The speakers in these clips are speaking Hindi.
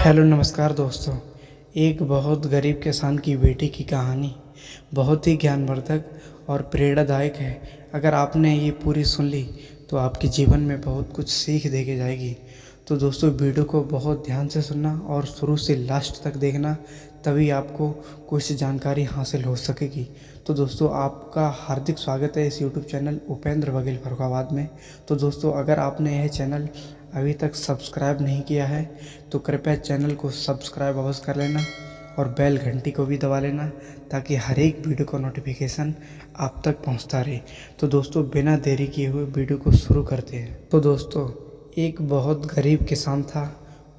हेलो नमस्कार दोस्तों। एक बहुत गरीब किसान की बेटी की कहानी बहुत ही ज्ञानवर्धक और प्रेरणादायक है। अगर आपने ये पूरी सुन ली तो आपके जीवन में बहुत कुछ सीख दे के जाएगी। तो दोस्तों वीडियो को बहुत ध्यान से सुनना और शुरू से लास्ट तक देखना, तभी आपको कुछ जानकारी हासिल हो सकेगी। तो दोस्तों आपका हार्दिक स्वागत है इस यूट्यूब चैनल उपेंद्र बघेल फर्रुखाबाद में। तो दोस्तों अगर आपने यह चैनल अभी तक सब्सक्राइब नहीं किया है तो कृपया चैनल को सब्सक्राइब अवश्य कर लेना और बेल घंटी को भी दबा लेना, ताकि हर एक वीडियो का नोटिफिकेशन आप तक पहुंचता रहे। तो दोस्तों बिना देरी किए हुए वीडियो को शुरू करते हैं। तो दोस्तों एक बहुत गरीब किसान था।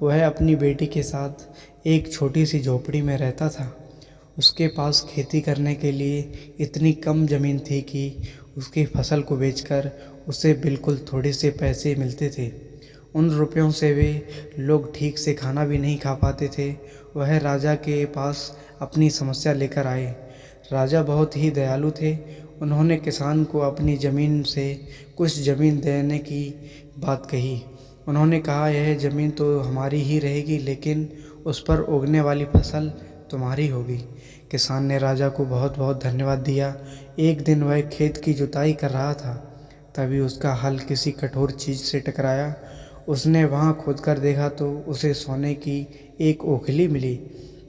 वह अपनी बेटी के साथ एक छोटी सी झोपड़ी में रहता था। उसके पास खेती करने के लिए इतनी कम ज़मीन थी कि उसकी फसल को बेचकर उसे बिल्कुल थोड़े से पैसे मिलते थे। उन रुपयों से वे लोग ठीक से खाना भी नहीं खा पाते थे। वह राजा के पास अपनी समस्या लेकर आए। राजा बहुत ही दयालु थे। उन्होंने किसान को अपनी ज़मीन से कुछ ज़मीन देने की बात कही। उन्होंने कहा, यह ज़मीन तो हमारी ही रहेगी, लेकिन उस पर उगने वाली फसल तुम्हारी होगी। किसान ने राजा को बहुत बहुत धन्यवाद दिया। एक दिन वह खेत की जुताई कर रहा था, तभी उसका हल किसी कठोर चीज़ से टकराया। उसने वहाँ खोदकर देखा तो उसे सोने की एक ओखली मिली।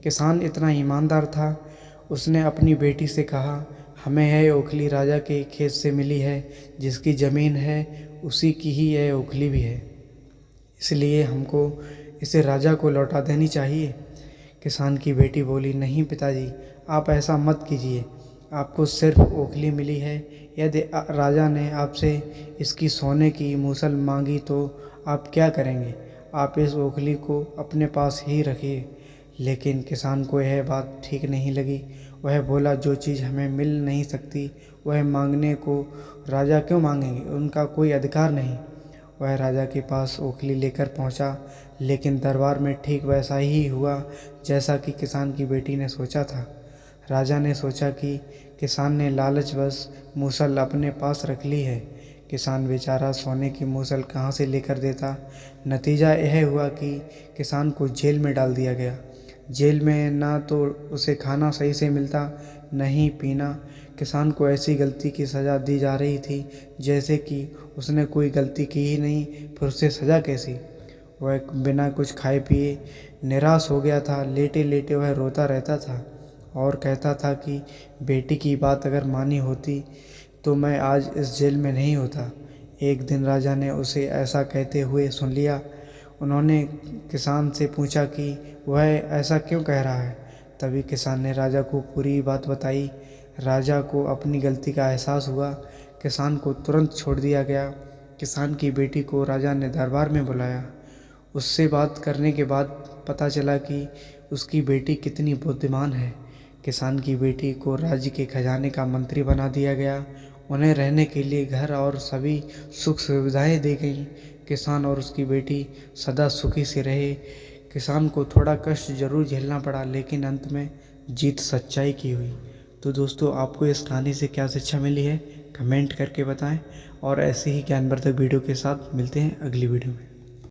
किसान इतना ईमानदार था, उसने अपनी बेटी से कहा, हमें यह ओखली राजा के खेत से मिली है। जिसकी ज़मीन है उसी की ही यह ओखली भी है, इसलिए हमको इसे राजा को लौटा देनी चाहिए। किसान की बेटी बोली, नहीं पिताजी, आप ऐसा मत कीजिए। आपको सिर्फ ओखली मिली है। यदि राजा ने आपसे इसकी सोने की मूसल मांगी तो आप क्या करेंगे? आप इस ओखली को अपने पास ही रखिए। लेकिन किसान को यह बात ठीक नहीं लगी। वह बोला, जो चीज़ हमें मिल नहीं सकती वह मांगने को राजा क्यों मांगेंगे? उनका कोई अधिकार नहीं। वह राजा के पास ओखली लेकर पहुंचा, लेकिन दरबार में ठीक वैसा ही हुआ जैसा कि किसान की बेटी ने सोचा था। राजा ने सोचा कि किसान ने लालचवश मूसल अपने पास रख ली है। किसान बेचारा सोने की मूसल कहाँ से लेकर देता। नतीजा यह हुआ कि किसान को जेल में डाल दिया गया। जेल में ना तो उसे खाना सही से मिलता, न ही पीना। किसान को ऐसी गलती की सज़ा दी जा रही थी जैसे कि उसने कोई गलती की ही नहीं, फिर उसे सज़ा कैसी? वह बिना कुछ खाए पिए निराश हो गया था। लेटे लेटे वह रोता रहता था और कहता था कि बेटी की बात अगर मानी होती तो मैं आज इस जेल में नहीं होता। एक दिन राजा ने उसे ऐसा कहते हुए सुन लिया। उन्होंने किसान से पूछा कि वह ऐसा क्यों कह रहा है। तभी किसान ने राजा को पूरी बात बताई। राजा को अपनी गलती का एहसास हुआ। किसान को तुरंत छोड़ दिया गया। किसान की बेटी को राजा ने दरबार में बुलाया। उससे बात करने के बाद पता चला कि उसकी बेटी कितनी बुद्धिमान है। किसान की बेटी को राज्य के खजाने का मंत्री बना दिया गया। उन्हें रहने के लिए घर और सभी सुख सुविधाएं दी गईं। किसान और उसकी बेटी सदा सुखी से रहे। किसान को थोड़ा कष्ट जरूर झेलना पड़ा, लेकिन अंत में जीत सच्चाई की हुई। तो दोस्तों आपको इस कहानी से क्या शिक्षा मिली है, कमेंट करके बताएं और ऐसे ही ज्ञानवर्धक वीडियो के साथ मिलते हैं अगली वीडियो में।